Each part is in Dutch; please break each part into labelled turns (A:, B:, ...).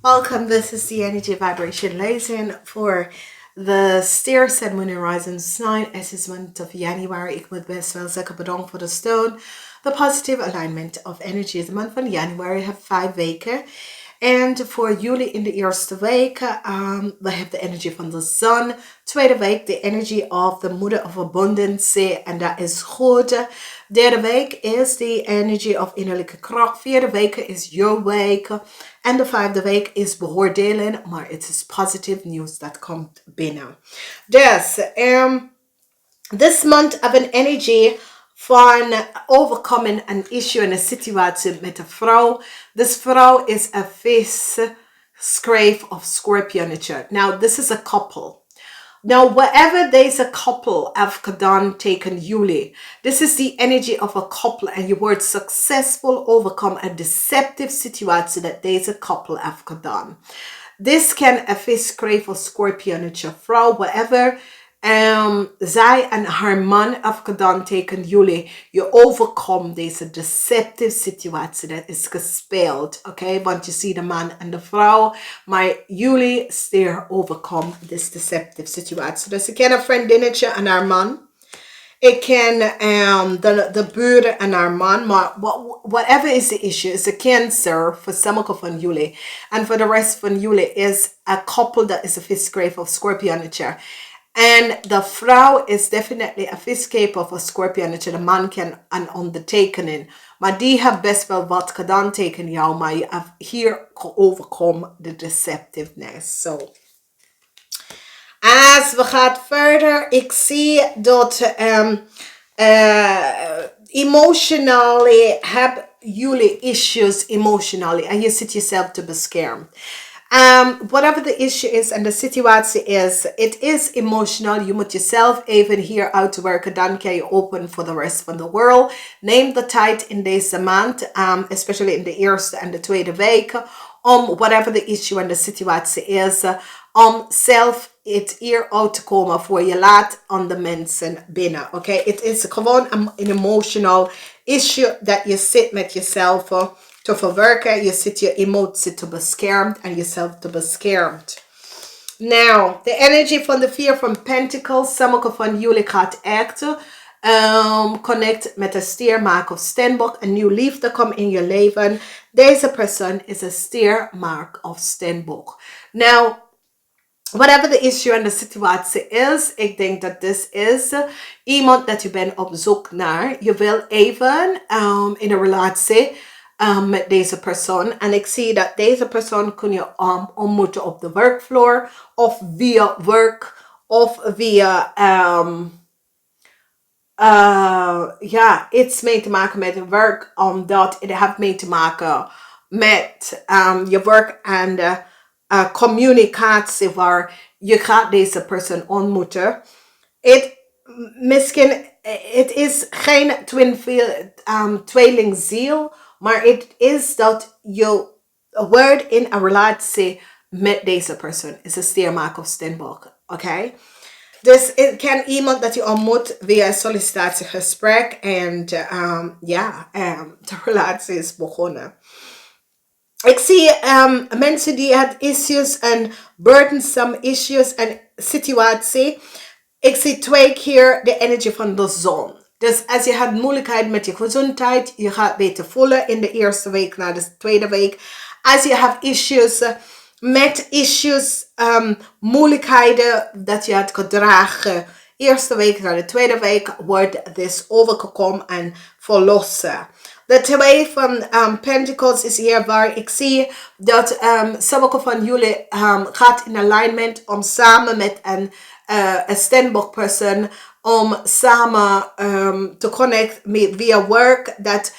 A: Welcome. This is the energy vibration lesson voor de Stier Januari rising sign. Het is maand of January. Ik moet best wel zeggen bedankt voor de steun. The positive alignment of energy. De maand van Januari heeft 5 weken. En voor jullie in de eerste week, we hebben de energie van de zon. Tweede week, de energy of the Mother of Abundance. En dat is goed. Derde week is de energy of innerlijke kracht. Vierde week is jouw week. En de vijfde week is beoordelen. Maar het is positive nieuws dat komt binnen. Dus, this month of an energy van overcoming een issue en een situatie met een vrouw. This vrouw is a vis, scrave of Schorpionetje. Now, this is a couple. Now, whatever deze couple have gedaan tegen jullie, this is the energy of a couple and you were successful overcome a deceptive situatie that deze couple have gedaan. This can a vis, crave of Schorpionetje vrouw, whatever zij en haar man have gedaan tegen jullie. Je overkomt deze deceptive situatie dat is gespeeld. Oké, want je ziet de man en de vrouw. Maar jullie stier overkom this deceptive situatie. Dus ik ken een vriendinnetje en haar man. Ik ken de buren en haar man. Maar whatever is the issue, is a cancer voor sommige van jullie. En voor de rest van jullie is a couple that is a fifth grave of Schorpionetje. En de vrouw is definitely a viscape of a Schorpionetje. De man kan een ondertekening. Maar die heeft best wel wat gedaan tegen jou. Maar je hebt hier overkomen de deceptiveness. So. Als we gaan verder. Ik zie dat emotionally hebben jullie issues emotionally. En je zit jezelf te beschermen. Whatever the issue is and the situatie is, it is emotional. Je moet jezelf even hier uitwerken. Dan kan je open for the rest of the world. Neem de tijd in deze maand, especially in de eerste en de tweede week, om whatever the issue and the situatie is, om zelf het hier uit te komen voor je laat aan de mensen binnen. Oké, het is gewoon een emotional issue dat je zit met jezelf te verwerken. Je zit je emotie te beschermen en jezelf te beschermt. Now, the energy van de Vier van Pentacles. Sommige van jullie gaat echt connect met een stiermaak of steenbok. Een nieuw liefde komt in je leven. Deze persoon is een stiermaak of steenbok. Now, whatever the issue en de situatie is, ik denk dat dit is iemand dat je bent op zoek naar. Je wil even in een relatie met deze persoon. En ik zie dat deze persoon kun je ontmoeten op de werkvloer. Of via werk. Of via iets mee te maken met werk. Omdat het heeft mee te maken met je werk en de communicatie waar je gaat deze persoon ontmoeten. Het is geen tweelingziel, maar het is dat je wordt in een relatie met deze persoon. Het is een stiermaak of steenbok. Oké? Dus het kan iemand dat je ontmoet via een sollicitatiegesprek. En de relatie is begonnen. Ik zie mensen die hebben issues en burdensome issues en situatie. Ik zie 2 keer de energie van de zon. Dus als je hebt moeilijkheid met je gezondheid, je gaat beter voelen in de eerste week naar de tweede week. Als je hebt issues, moeilijkheden dat je hebt gedragen, eerste week naar de tweede week wordt dit overgekomen en verlossen. De 2 van Pentacles is hier waar ik zie dat sommige van jullie gaat in alignment om samen met een steenbok persoon om samen te connecten via work. Dat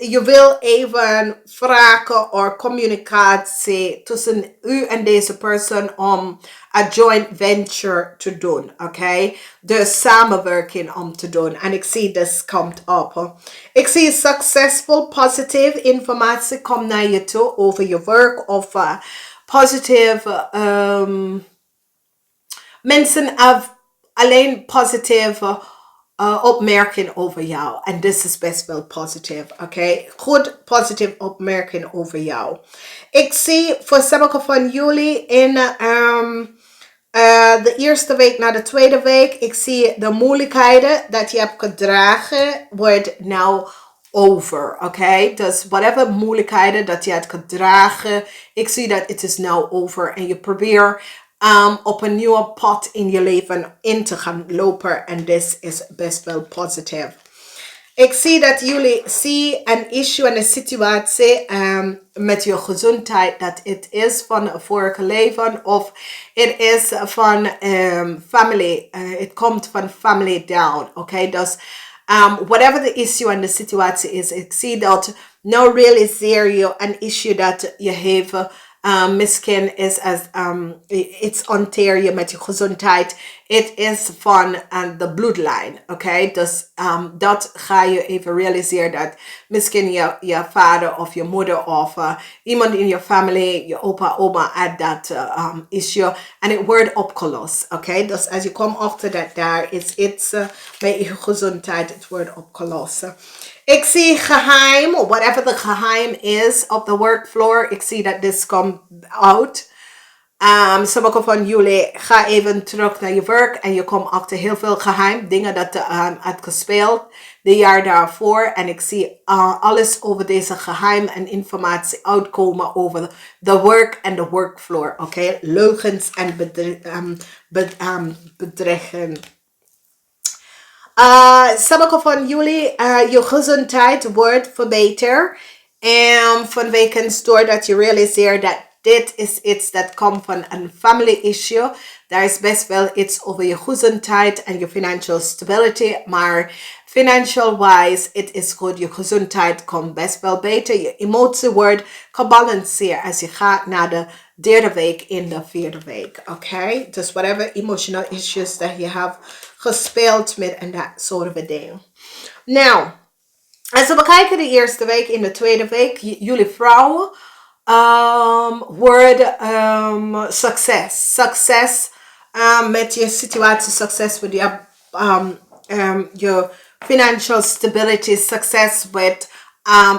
A: je wil even vragen of communicatie tussen u en deze persoon om een joint venture te doen. Oké? De samenwerking om te doen. En ik zie dit komt op. Ik zie successful, positieve informatie komt naar je toe over je werk of positieve mensen hebben alleen positieve opmerking over jou. En dit is best wel positief, oké? Goed positief opmerking over jou. Ik zie voor sommigen van jullie in de eerste week naar de tweede week. Ik zie de moeilijkheden dat je hebt gedragen wordt nou over, oké? Dus whatever moeilijkheden dat je hebt gedragen, ik zie dat het is nou over. En je probeert op een nieuwe pad in je leven in te gaan lopen. En dit is best wel positief. Ik zie dat jullie zien een issue en een situatie met je gezondheid. Dat het is van een vorige leven of het is van family. Het komt van family down. Oké, dus whatever the issue en de situatie is. Ik zie dat nou realiseer je een issue dat je heeft. Misschien is als iets onteer je met je gezondheid. Het is van de bloedlijn. Oké, dus dat ga je even realiseren dat misschien je vader of je moeder of iemand in je familie, je opa, oma had dat issue en het wordt opgelost. Oké, dus als je komt achter dat daar is iets met je gezondheid, het wordt opgelost. Ik zie geheim, whatever the geheim is op de workfloor. Ik zie dat this come out. Sommige van jullie gaan even terug naar je werk en je komt achter heel veel geheim. Dingen dat had gespeeld de jaar daarvoor. En ik zie alles over deze geheim en informatie uitkomen over de work en de workfloor. Oké, leugens en bedreigen. Sommige van jullie, je gezondheid wordt verbeterd. En vanwege doordat je realiseert dat dit is iets dat komt van een family issue. Daar is best wel iets over je gezondheid en je financial stability. Maar financial wise, het is goed. Je gezondheid komt best wel beter. Je emotie wordt gebalanceerd als je gaat naar de derde week in de vierde week. Oké? Dus whatever emotional issues that you have gespeeld met en dat soort van dingen. Nou, als we bekijken de eerste week in de tweede week, jullie vrouwen wordt succes. Succes met je situatie, succes met je financial stability, succes met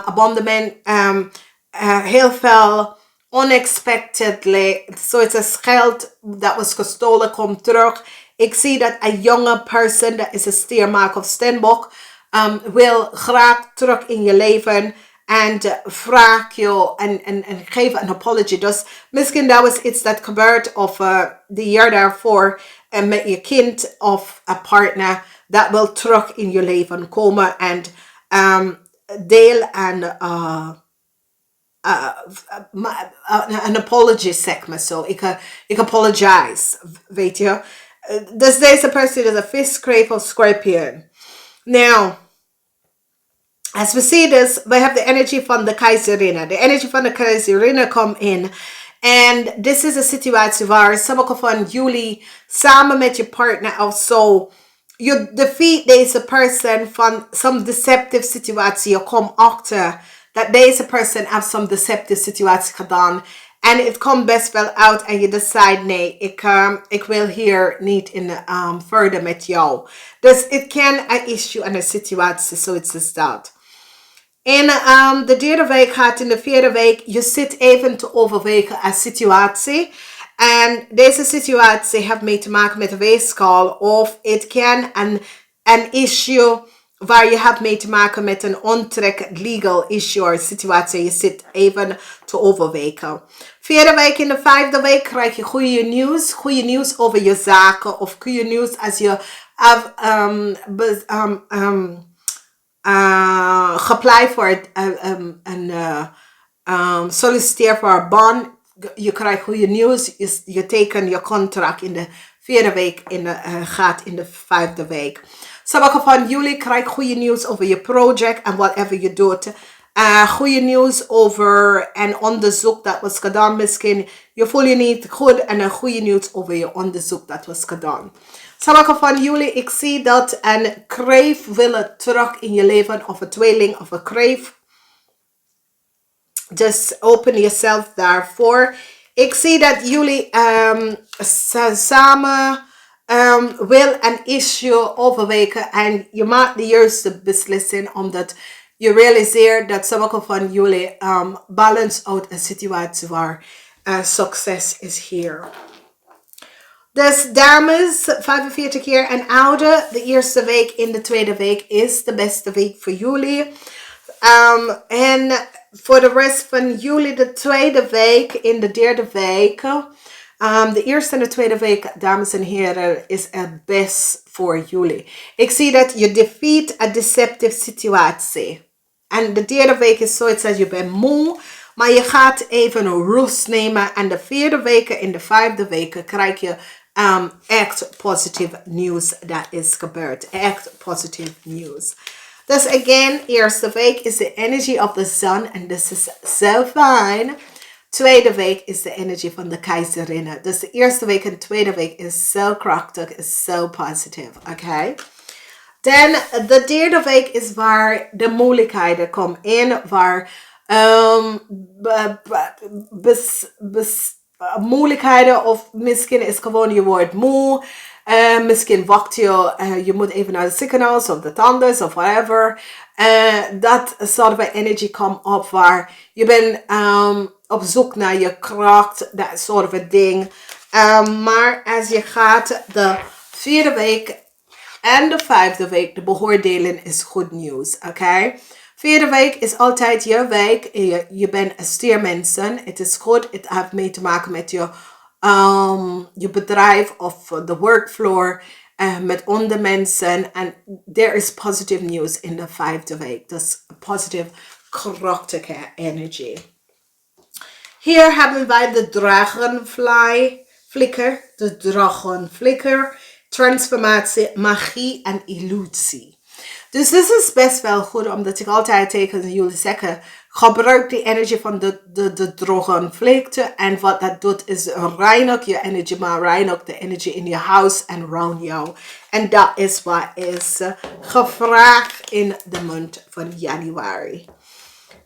A: abandonment, heel veel unexpectedly, zoiets geld dat was gestolen komt terug. Ik zie dat een jonge person, dat is een stiermaak of steenbok, wil graag terug in je leven en vraag je en geef een apology. Dus misschien dat was iets dat gebeurt of de jaar daarvoor met je kind of een partner dat wil terug in je leven komen en deel aan een apology zeg maar zo. Ik apologize, weet je. Dus deze persoon is een vis, kreef of schorpioen. Nou, als we zien dus, we hebben de energie van de keizerinne. De energie van de keizerinne komt in. En dit is een situatie waar sommige van jullie samen met je partner of zo, je defeat deze persoon van some deceptive situatie. Je komt achter dat deze persoon heeft some deceptive situatie gedaan. En het komt best wel uit en je decide, nee, ik wil hier niet in verder met jou. Dus het kan een issue en een situatie, zoiets is dat. In de derde week gaat in de vierde week, je zit even te overwegen een situatie. En deze situatie heeft mee te maken met de weeskaal. Of het kan een issue waar je hebt mee te maken met een ontrek legal issue of situatie. Je zit even te overwegen. Vierde week in de vijfde week krijg je goede nieuws. Goede nieuws over je zaken. Of goede nieuws als je gepleit voor solliciteer voor een baan. Je krijgt goede nieuws. Je tekent je contract in de vierde week. Gaat in de vijfde week. Sommige van jullie krijgen goede nieuws over je project en whatever je doet. Goede nieuws over een onderzoek dat was gedaan. Misschien je voelt je niet goed en een goede nieuws over je onderzoek dat was gedaan. Sommige van jullie, ik zie dat een kreef willen terug in je leven of een tweeling of een kreef. Dus open jezelf daarvoor. Ik zie dat jullie samen wil een issue overwegen en je maakt de juiste beslissing omdat je realiseert dat sommige van jullie balance out een situatie waar succes is hier. Dus dames, 45 jaar en ouder, de eerste week in de tweede week is de beste week voor jullie. En voor de rest van jullie de tweede week in de derde week. De eerste en de tweede week, dames en heren, is het best voor jullie. Ik zie dat je defeat een deceptive situatie. En de derde week is zoiets als je bent moe. Maar je gaat even rust nemen. En de vierde weken en de vijfde weken krijg je echt positieve nieuws dat is gebeurd. Echt positieve nieuws. Dus again, eerste week is de energy of the sun. En this is so fine. Tweede week is de energie van de keizerinnen. Dus de eerste week en de tweede week is zo krachtig, is zo positief. Oké? Dan de derde week is waar de moeilijkheden komen in. Waar moeilijkheden of misschien is gewoon je wordt moe. Misschien wacht je moet even naar de ziekenhuis of de tandarts of whatever. Dat soort van energie komt op waar je bent op zoek naar je kracht, dat soort van ding. Maar als je gaat de vierde week en de vijfde week, de beoordeling is goed nieuws, oké? Vierde week is altijd je week. Je bent een stiermensen. Het is goed. Het heeft mee te maken met je bedrijf of de workfloor. Met andere mensen. En there is positive news in de vijfde week. Dus positive, krachtige energy. Hier hebben wij de dragonflikker. De dragonflikker. Transformatie, magie en illusie. Dus dit is best wel goed, omdat ik altijd tegen jullie zeg, gebruik die energie van de dragonflikker. En wat dat doet is reinigt je energie, maar reinigt de energie in je huis en rond jou. En dat is wat is gevraagd in de maand van januari.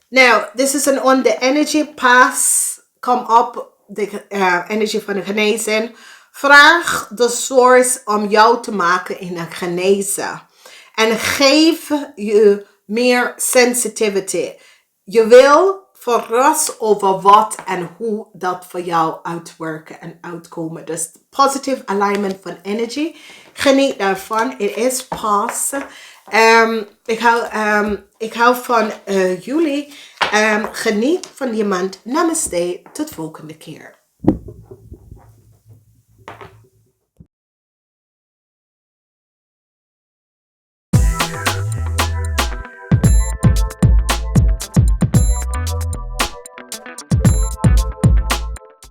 A: Nou, dit is een de energy pass. Kom op, de energie van de genezing. Vraag de source om jou te maken in een genezen. En geef je meer sensitivity. Je wil verrast over wat en hoe dat voor jou uitwerken en uitkomen. Dus positive alignment van energy. Geniet daarvan. Het is pas. Ik hou van jullie. Geniet van je maand. Namaste. Tot volgende keer.